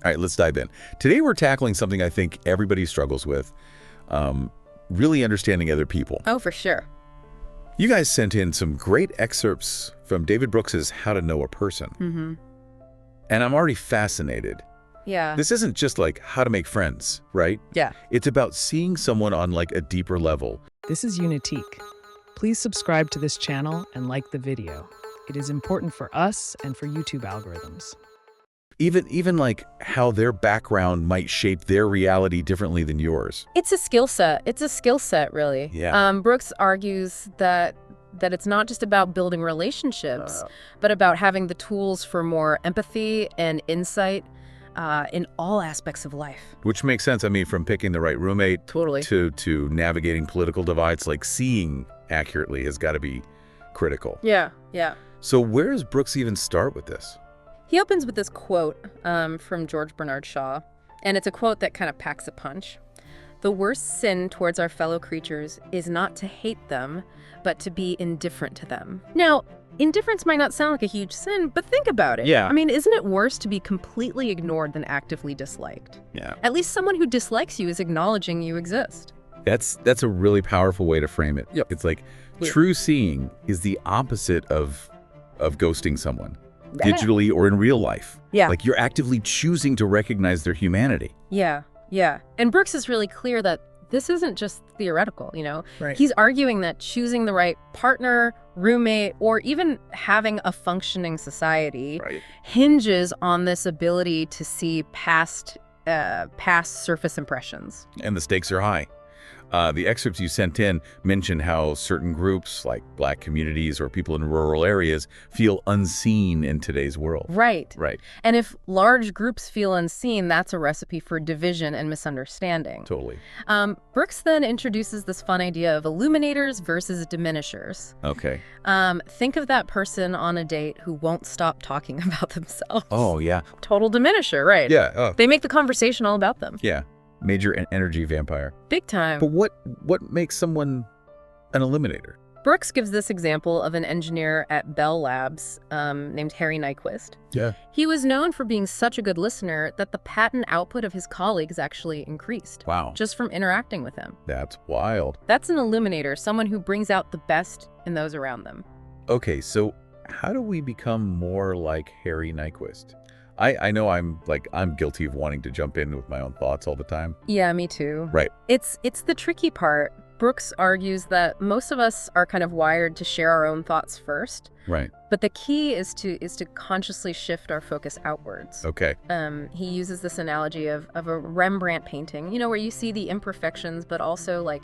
All right, let's dive in. Today we're tackling something I think everybody struggles with, really understanding other people. Oh, for sure. You guys sent in some great excerpts from David Brooks's How to Know a Person. Mm-hmm. And I'm already fascinated. Yeah. This isn't just like how to make friends, right? Yeah. It's about seeing someone on like a deeper level. This is Unitique. Please subscribe to this channel and like the video. It is important for us and for YouTube algorithms. Even like how their background might shape their reality differently than yours. It's a skill set. It's a skill set, really. Yeah. Brooks argues that it's not just about building relationships, but about having the tools for more empathy and insight in all aspects of life. Which makes sense. I mean, from picking the right roommate Totally. to navigating political divides, like seeing accurately has got to be critical. Yeah, yeah. So where does Brooks even start with this? He opens with this quote from George Bernard Shaw, and it's a quote that kind of packs a punch. "The worst sin towards our fellow creatures is not to hate them, but to be indifferent to them." Now, indifference might not sound like a huge sin, but think about it. Yeah. I mean, isn't it worse to be completely ignored than actively disliked? Yeah. At least someone who dislikes you is acknowledging you exist. That's a really powerful way to frame it. Yep. It's like Yeah. true seeing is the opposite of ghosting someone, Yeah. digitally or in real life. Yeah. Like you're actively choosing to recognize their humanity. Yeah, yeah. And Brooks is really clear that this isn't just theoretical, you know? Right. He's arguing that choosing the right partner, roommate, or even having a functioning society Right. hinges on this ability to see past surface impressions. And the stakes are high. The excerpts you sent in mention how certain groups, like Black communities or people in rural areas, feel unseen in today's world. Right. Right. And if large groups feel unseen, that's a recipe for division and misunderstanding. Totally. Brooks then introduces this fun idea of Illuminators versus Diminishers. Okay. Think of that person on a date who won't stop talking about themselves. Oh, yeah. Total diminisher, right? Yeah. Oh, They make the conversation all about them. yeah. Major energy vampire. Big time. But what makes someone an eliminator? Brooks gives this example of an engineer at Bell Labs named Harry Nyquist. Yeah. He was known for being such a good listener that the patent output of his colleagues actually increased. Wow. Just from interacting with him. That's wild. That's an illuminator, someone who brings out the best in those around them. Okay, so how do we become more like Harry Nyquist? I know I'm guilty of wanting to jump in with my own thoughts all the time. Yeah, me too. Right. It's the tricky part. Brooks argues that most of us are kind of wired to share our own thoughts first, Right. but the key is to consciously shift our focus outwards. Okay. He uses this analogy of a Rembrandt painting, you know, where you see the imperfections, but also like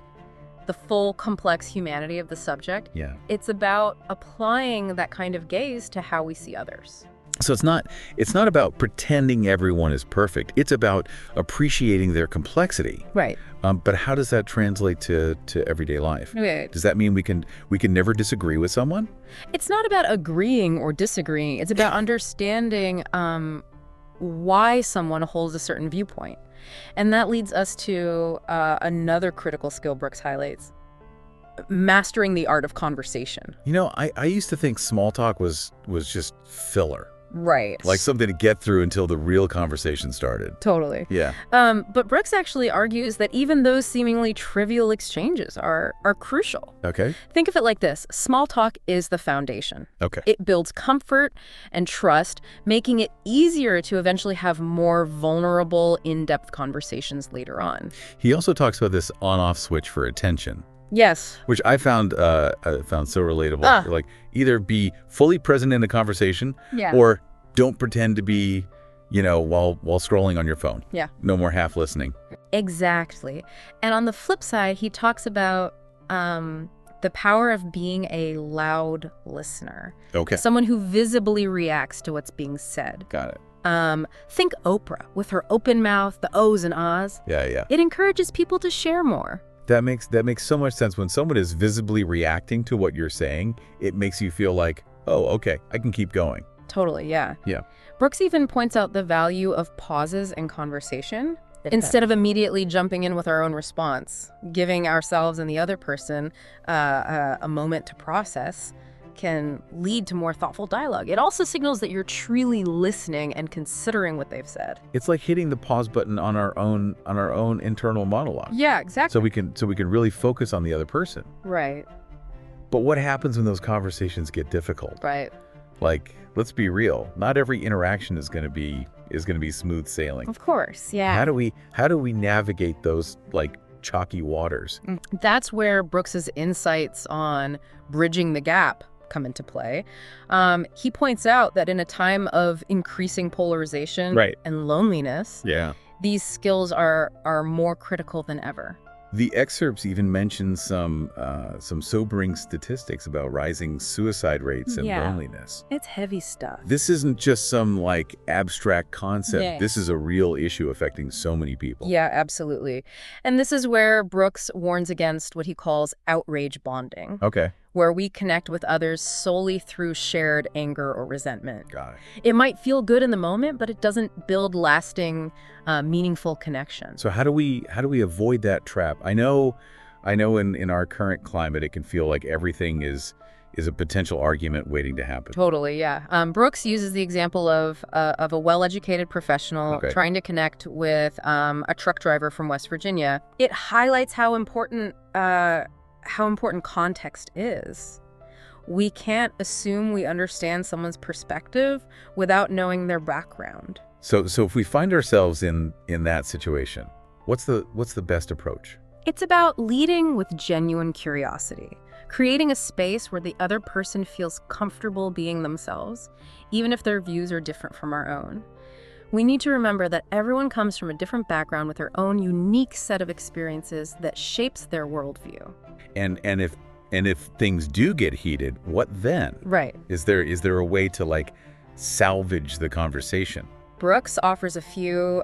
the full complex humanity of the subject. Yeah. It's about applying that kind of gaze to how we see others. So it's not about pretending everyone is perfect. It's about appreciating their complexity. Right. But how does that translate to everyday life? Right. Does that mean we can never disagree with someone? It's not about agreeing or disagreeing. It's about understanding why someone holds a certain viewpoint. And that leads us to another critical skill Brooks highlights: mastering the art of conversation. You know, I used to think small talk was just filler. Right. Like something to get through until the real conversation started. Totally. Yeah. But Brooks actually argues that even those seemingly trivial exchanges are crucial. Okay. Think of it like this. Small talk is the foundation. Okay. It builds comfort and trust, making it easier to eventually have more vulnerable, in-depth conversations later on. He also talks about this on-off switch for attention, Yes. which I found so relatable. Like either be fully present in the conversation Yeah. or don't pretend to be, while scrolling on your phone. Yeah. No more half listening. Exactly. And on the flip side, he talks about the power of being a loud listener. Okay. Someone who visibly reacts to what's being said. Got it. Think Oprah with her open mouth, the O's and ahs. Yeah, yeah. It encourages people to share more. That makes so much sense. When someone is visibly reacting to what you're saying, it makes you feel like, oh, okay, I can keep going. Totally, yeah. Yeah. Brooks even points out the value of pauses in conversation. Instead of immediately jumping in with our own response, giving ourselves and the other person a moment to process can lead to more thoughtful dialogue. It also signals that you're truly listening and considering what they've said. It's like hitting the pause button on our own internal monologue. Yeah, exactly. So we can really focus on the other person. Right. But what happens when those conversations get difficult? Right. Like, let's be real. Not every interaction is going to be smooth sailing. Of course, yeah. How do we navigate those like chalky waters? That's where Brooks's insights on bridging the gap come into play. He points out that in a time of increasing polarization and loneliness, these skills are more critical than ever. The excerpts even mention some sobering statistics about rising suicide rates and loneliness. It's heavy stuff. This isn't just some like abstract concept. Yeah. This is a real issue affecting so many people. Yeah, absolutely. And this is where Brooks warns against what he calls outrage bonding. Okay. Where we connect with others solely through shared anger or resentment. Got it. It might feel good in the moment, but it doesn't build lasting, meaningful connection. So how do we avoid that trap? I know in our current climate, it can feel like everything is a potential argument waiting to happen. Totally, yeah. Brooks uses the example of a well-educated professional trying to connect with a truck driver from West Virginia. It highlights how important context is. We can't assume we understand someone's perspective without knowing their background. So if we find ourselves in that situation, what's the best approach? It's about leading with genuine curiosity, creating a space where the other person feels comfortable being themselves, even if their views are different from our own. We need to remember that everyone comes from a different background with their own unique set of experiences that shapes their worldview. And if things do get heated, what then? Right. Is there a way to like salvage the conversation? Brooks offers a few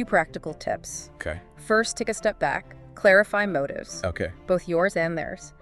practical tips. Okay. First, take a step back, clarify motives. Okay. Both yours and theirs.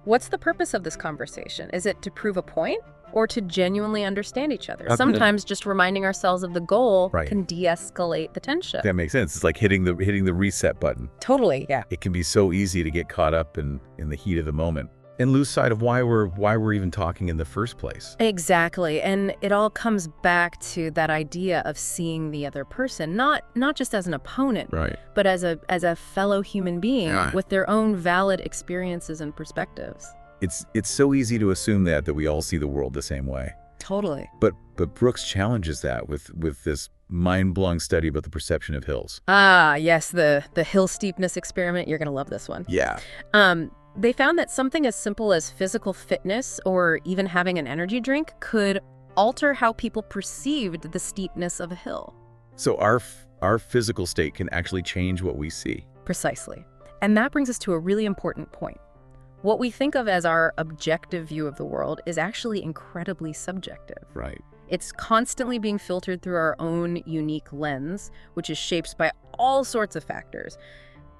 What's the purpose of this conversation? Is it to prove a point or to genuinely understand each other? Sometimes just reminding ourselves of the goal can de-escalate the tension. That makes sense. It's like hitting the reset button. Totally, yeah. It can be so easy to get caught up in the heat of the moment and lose sight of why we're even talking in the first place. Exactly. And it all comes back to that idea of seeing the other person, not just as an opponent, but as a fellow human being with their own valid experiences and perspectives. It's so easy to assume that we all see the world the same way. Totally. But Brooks challenges that with this mind-blowing study about the perception of hills. Ah, yes, the hill steepness experiment. You're going to love this one. Yeah. They found that something as simple as physical fitness or even having an energy drink could alter how people perceived the steepness of a hill. So our physical state can actually change what we see. Precisely. And that brings us to a really important point. What we think of as our objective view of the world is actually incredibly subjective. Right. It's constantly being filtered through our own unique lens, which is shaped by all sorts of factors,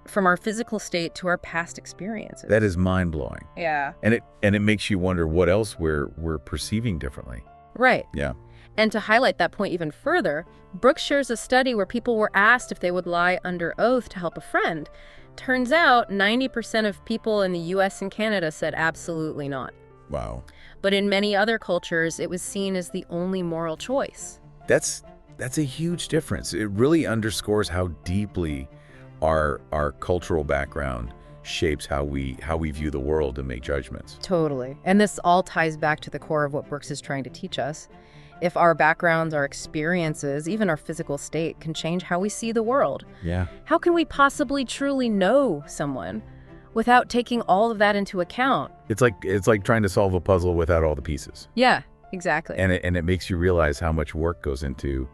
from our physical state to our past experiences. That is mind-blowing. Yeah. And it makes you wonder what else we're perceiving differently. Right. Yeah. And to highlight that point even further, Brooks shares a study where people were asked if they would lie under oath to help a friend. Turns out 90% of people in the US and Canada said absolutely not. Wow. But in many other cultures, it was seen as the only moral choice. That's a huge difference. It really underscores how deeply our cultural background shapes how we view the world and make judgments. Totally. And this all ties back to the core of what Brooks is trying to teach us. If our backgrounds, our experiences, even our physical state can change how we see the world, how can we possibly truly know someone without taking all of that into account? It's like trying to solve a puzzle without all the pieces. Yeah, exactly. And it makes you realize how much work goes into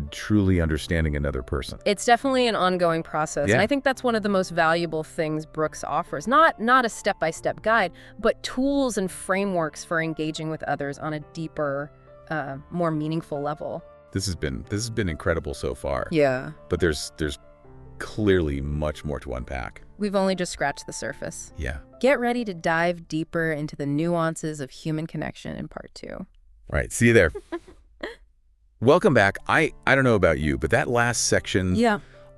truly understanding another person. It's definitely an ongoing process. And I think that's one of the most valuable things Brooks offers. Not a step-by-step guide, but tools and frameworks for engaging with others on a deeper, more meaningful level. This has been incredible so far. Yeah. But there's clearly much more to unpack. We've only just scratched the surface. Yeah. Get ready to dive deeper into the nuances of human connection in part 2. All right, see you there. Welcome back. I don't know about you, but that last section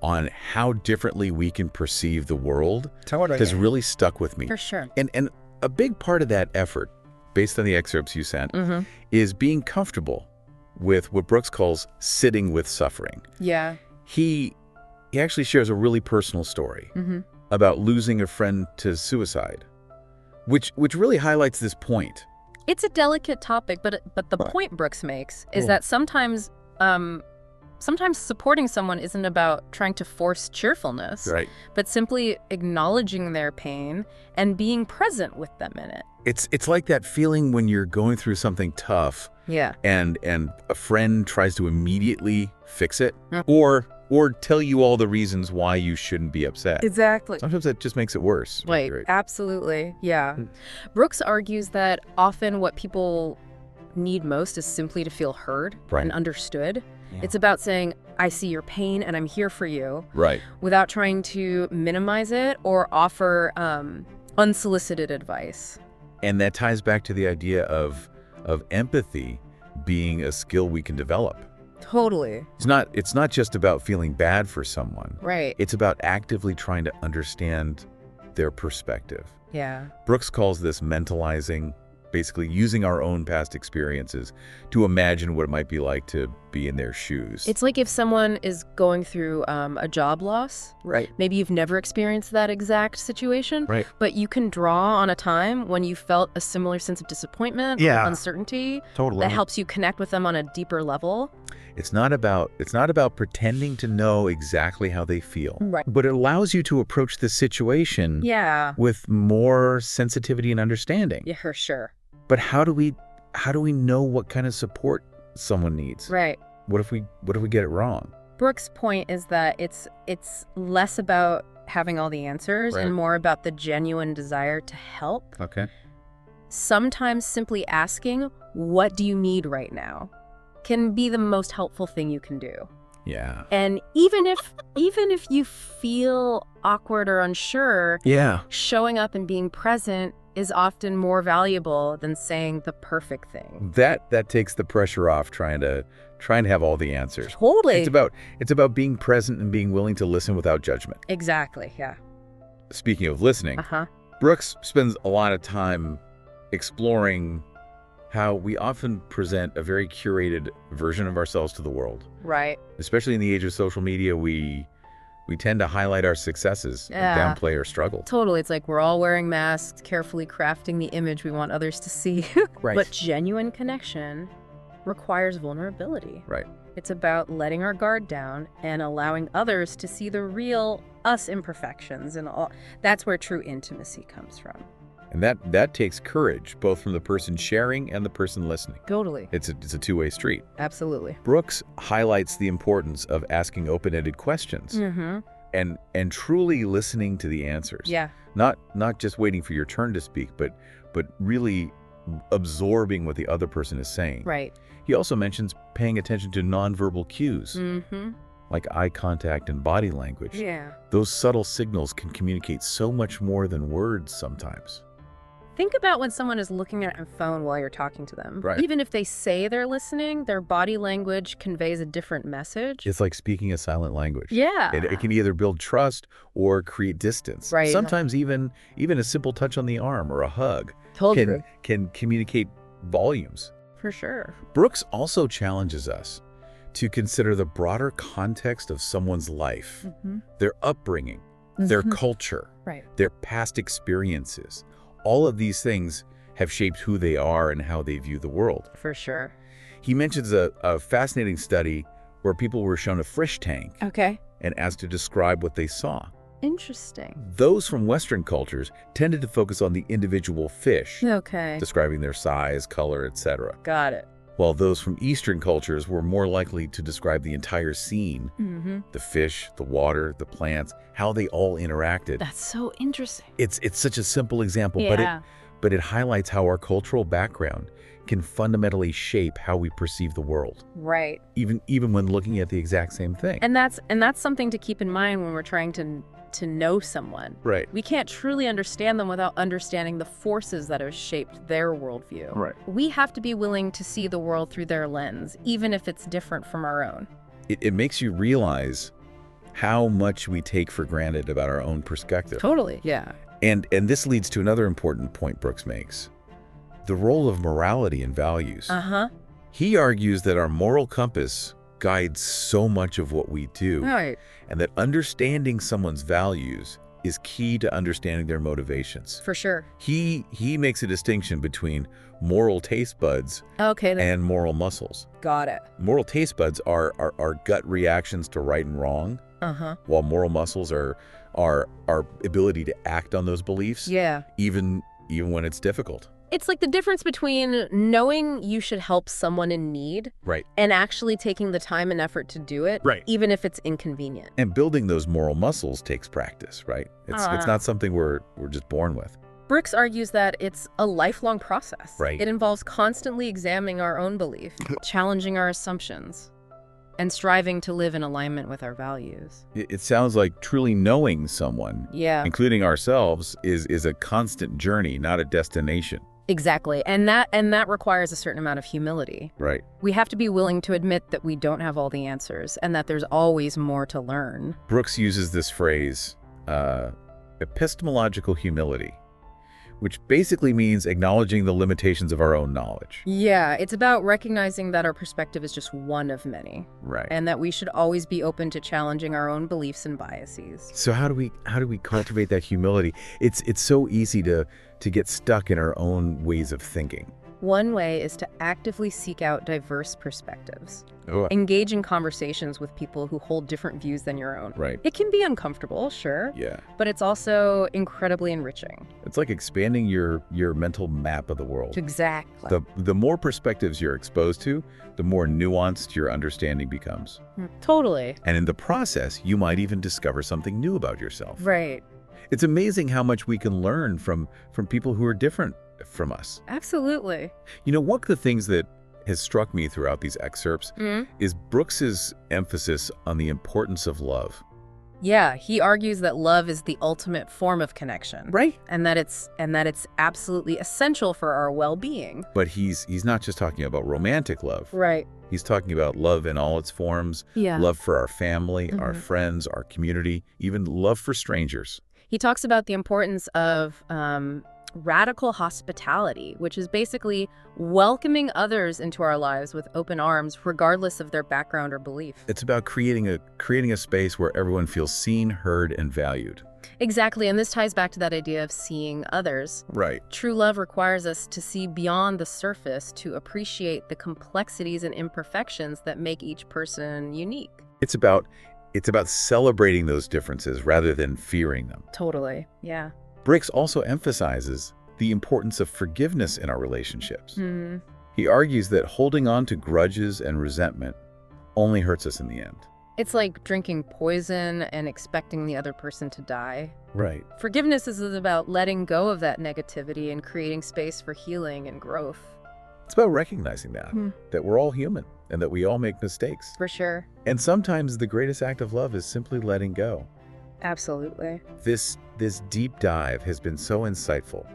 on how differently we can perceive the world has really stuck with me. For sure. And a big part of that effort based on the excerpts you sent, is being comfortable with what Brooks calls sitting with suffering. Yeah. He actually shares a really personal story about losing a friend to suicide, which really highlights this point. It's a delicate topic, but the point Brooks makes is that sometimes supporting someone isn't about trying to force cheerfulness, but simply acknowledging their pain and being present with them in it. It's like that feeling when you're going through something tough, and a friend tries to immediately fix it, or tell you all the reasons why you shouldn't be upset. Exactly. Sometimes that just makes it worse. Right. Absolutely. Yeah. Brooks argues that often what people need most is simply to feel heard and understood. Yeah. It's about saying, I see your pain and I'm here for you. Right. Without trying to minimize it or offer unsolicited advice. And that ties back to the idea of empathy being a skill we can develop. Totally. It's not just about feeling bad for someone. Right. It's about actively trying to understand their perspective. Yeah. Brooks calls this mentalizing, basically using our own past experiences to imagine what it might be like to be in their shoes. It's like if someone is going through a job loss. Right. Maybe you've never experienced that exact situation. Right. But you can draw on a time when you felt a similar sense of disappointment, uncertainty. Totally. That helps you connect with them on a deeper level. It's not about pretending to know exactly how they feel. Right. But it allows you to approach the situation with more sensitivity and understanding. Yeah, for sure. But how do we know what kind of support someone needs? Right. What if we get it wrong? Brooks' point is that it's less about having all the answers and more about the genuine desire to help. Okay. Sometimes simply asking, what do you need right now, can be the most helpful thing you can do. Yeah. And even if you feel awkward or unsure, showing up and being present is often more valuable than saying the perfect thing. That takes the pressure off trying to have all the answers. Totally. It's about being present and being willing to listen without judgment. Exactly, yeah. Speaking of listening, Brooks spends a lot of time exploring how we often present a very curated version of ourselves to the world. Right. Especially in the age of social media, we tend to highlight our successes and downplay our struggles. Totally. It's like we're all wearing masks, carefully crafting the image we want others to see. Right. But genuine connection requires vulnerability. Right. It's about letting our guard down and allowing others to see the real us imperfections and all. That's where true intimacy comes from. And that takes courage, both from the person sharing and the person listening. Totally. It's a two-way street. Absolutely. Brooks highlights the importance of asking open-ended questions and truly listening to the answers. Yeah. Not just waiting for your turn to speak, but really absorbing what the other person is saying. Right. He also mentions paying attention to nonverbal cues, like eye contact and body language. Yeah. Those subtle signals can communicate so much more than words sometimes. Think about when someone is looking at a phone while you're talking to them. Right. Even if they say they're listening, their body language conveys a different message. It's like speaking a silent language. Yeah. It can either build trust or create distance. Right. Sometimes even a simple touch on the arm or a hug can communicate volumes. For sure. Brooks also challenges us to consider the broader context of someone's life, their upbringing, their culture, their past experiences. All of these things have shaped who they are and how they view the world. For sure. He mentions a fascinating study where people were shown a fish tank and asked to describe what they saw. Interesting. Those from Western cultures tended to focus on the individual fish, describing their size, color, etc. Got it. While those from Eastern cultures were more likely to describe the entire scene, the fish, the water, the plants, how they all interacted. That's so interesting. It's such a simple example, Yeah. but it highlights how our cultural background can fundamentally shape how we perceive the world. Right. Even when looking at the exact same thing. And that's something to keep in mind when we're trying to know someone. Right. We can't truly understand them without understanding the forces that have shaped their worldview. Right. We have to be willing to see the world through their lens, even if it's different from our own. It makes you realize how much we take for granted about our own perspective. Totally, yeah. And this leads to another important point Brooks makes. the role of morality and values. He argues that our moral compass guides so much of what we do, and that understanding someone's values is key to understanding their motivations. For sure. He makes a distinction between moral taste buds and moral muscles. Got it. Moral taste buds are our gut reactions to right and wrong, while moral muscles are our ability to act on those beliefs, even when it's difficult. It's like the difference between knowing you should help someone in need and actually taking the time and effort to do it, even if it's inconvenient. And building those moral muscles takes practice, right? It's not something we're just born with. Brooks argues that it's a lifelong process. Right. It involves constantly examining our own belief, challenging our assumptions, and striving to live in alignment with our values. It sounds like truly knowing someone, including ourselves, is a constant journey, not a destination. Exactly. And that requires a certain amount of humility. Right. We have to be willing to admit that we don't have all the answers and that there's always more to learn. Brooks uses this phrase, epistemological humility, which basically means acknowledging the limitations of our own knowledge. Yeah, it's about recognizing that our perspective is just one of many. Right. And that we should always be open to challenging our own beliefs and biases. So how do we cultivate that humility? It's so easy to get stuck in our own ways of thinking. One way is to actively seek out diverse perspectives. Engage in conversations with people who hold different views than your own. Right. It can be uncomfortable, sure. Yeah. But it's also incredibly enriching. It's like expanding your mental map of the world. Exactly. The more perspectives you're exposed to, the more nuanced your understanding becomes. Totally. And in the process, you might even discover something new about yourself. Right. It's amazing how much we can learn from people who are different from us. Absolutely. You know, one of the things that has struck me throughout these excerpts is Brooks's emphasis on the importance of love. Yeah, he argues that love is the ultimate form of connection. Right. And that it's absolutely essential for our well-being. But he's not just talking about romantic love. Right. He's talking about love in all its forms. Love for our family, our friends, our community, even love for strangers. He talks about the importance of radical hospitality, which is basically welcoming others into our lives with open arms, regardless of their background or belief. It's about creating a space where everyone feels seen, heard, and valued. Exactly, and this ties back to that idea of seeing others. Right. True love requires us to see beyond the surface, to appreciate the complexities and imperfections that make each person unique. It's about celebrating those differences rather than fearing them. Totally, yeah. Brooks also emphasizes the importance of forgiveness in our relationships. He argues that holding on to grudges and resentment only hurts us in the end. It's like drinking poison and expecting the other person to die. Right. Forgiveness is about letting go of that negativity and creating space for healing and growth. It's about recognizing that we're all human and that we all make mistakes. For sure. And sometimes the greatest act of love is simply letting go. Absolutely. This deep dive has been so insightful.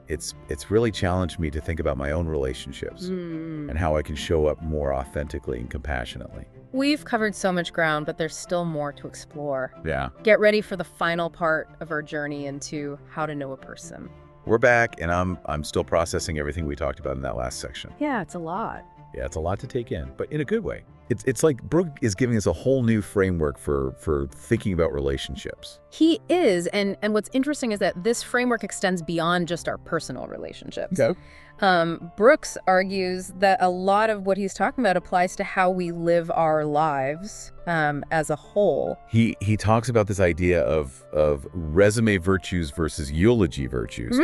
It's really challenged me to think about my own relationships and how I can show up more authentically and compassionately. We've covered so much ground, but there's still more to explore. Yeah. Get ready for the final part of our journey into how to know a person. We're back, and I'm still processing everything we talked about in that last section. Yeah, it's a lot. Yeah, it's a lot to take in, but in a good way. It's like Brooke is giving us a whole new framework for thinking about relationships. He is, and what's interesting is that this framework extends beyond just our personal relationships. Okay. Brooks argues that a lot of what he's talking about applies to how we live our lives as a whole. He talks about this idea of resume virtues versus eulogy virtues,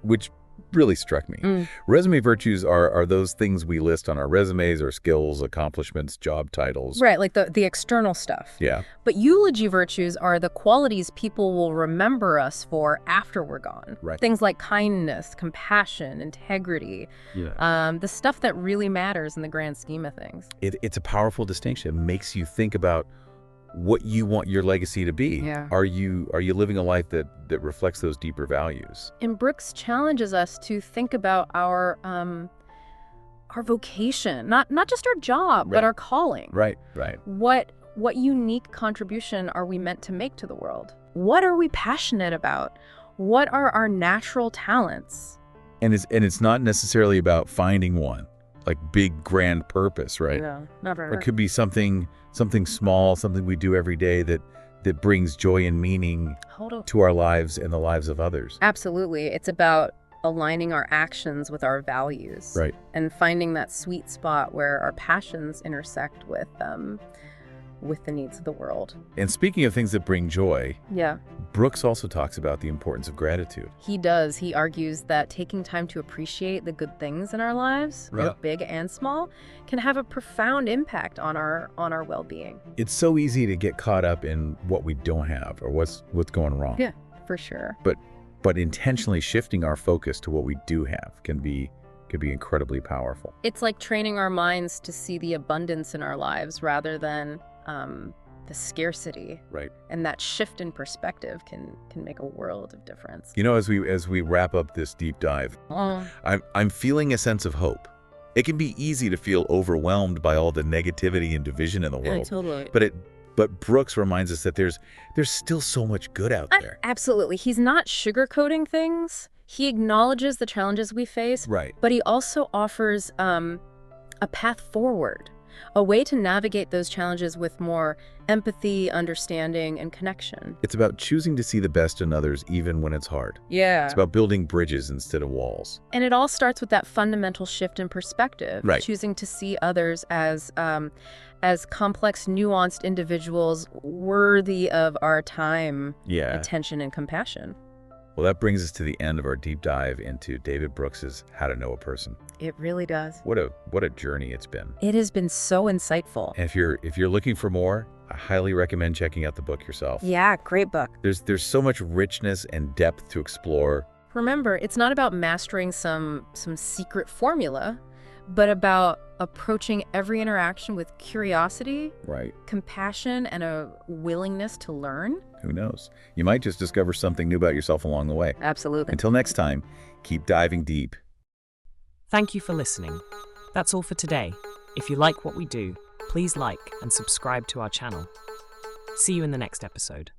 which really struck me. Resume virtues are those things we list on our resumes, or skills, accomplishments, job titles. Right, like the external stuff. Yeah. But eulogy virtues are the qualities people will remember us for after we're gone. Right. Things like kindness, compassion, integrity, the stuff that really matters in the grand scheme of things. It's a powerful distinction. It makes you think about what you want your legacy to be. Yeah. Are you living a life that reflects those deeper values? And Brooks challenges us to think about our vocation, not just our job, but our calling. Right. What unique contribution are we meant to make to the world? What are we passionate about? What are our natural talents? And it's not necessarily about finding one, like big grand purpose, right? No, never. Or it could be something small, something we do every day that brings joy and meaning to our lives and the lives of others. Absolutely. It's about aligning our actions with our values. Right. And finding that sweet spot where our passions intersect with the needs of the world. And speaking of things that bring joy, yeah, Brooks also talks about the importance of gratitude. He does. He argues that taking time to appreciate the good things in our lives, both big and small, can have a profound impact on our well-being. It's so easy to get caught up in what we don't have or what's going wrong. Yeah, for sure. But intentionally shifting our focus to what we do have could be incredibly powerful. It's like training our minds to see the abundance in our lives rather than the scarcity. Right. And that shift in perspective can make a world of difference. You know, as we wrap up this deep dive, I'm feeling a sense of hope. It can be easy to feel overwhelmed by all the negativity and division in the world. Totally. But Brooks reminds us that there's still so much good out there. Absolutely. He's not sugarcoating things. He acknowledges the challenges we face. Right. But he also offers a path forward, a way to navigate those challenges with more empathy, understanding, and connection. It's about choosing to see the best in others even when it's hard. Yeah. It's about building bridges instead of walls. And it all starts with that fundamental shift in perspective. Right. Choosing to see others as complex, nuanced individuals worthy of our time, attention, and compassion. Well, that brings us to the end of our deep dive into David Brooks's How to Know a Person. It really does. What a journey it's been. It has been so insightful. And if you're looking for more, I highly recommend checking out the book yourself. Yeah, great book. There's so much richness and depth to explore. Remember, it's not about mastering some secret formula, but about approaching every interaction with curiosity, compassion, and a willingness to learn. Who knows? You might just discover something new about yourself along the way. Absolutely. Until next time, keep diving deep. Thank you for listening. That's all for today. If you like what we do, please like and subscribe to our channel. See you in the next episode.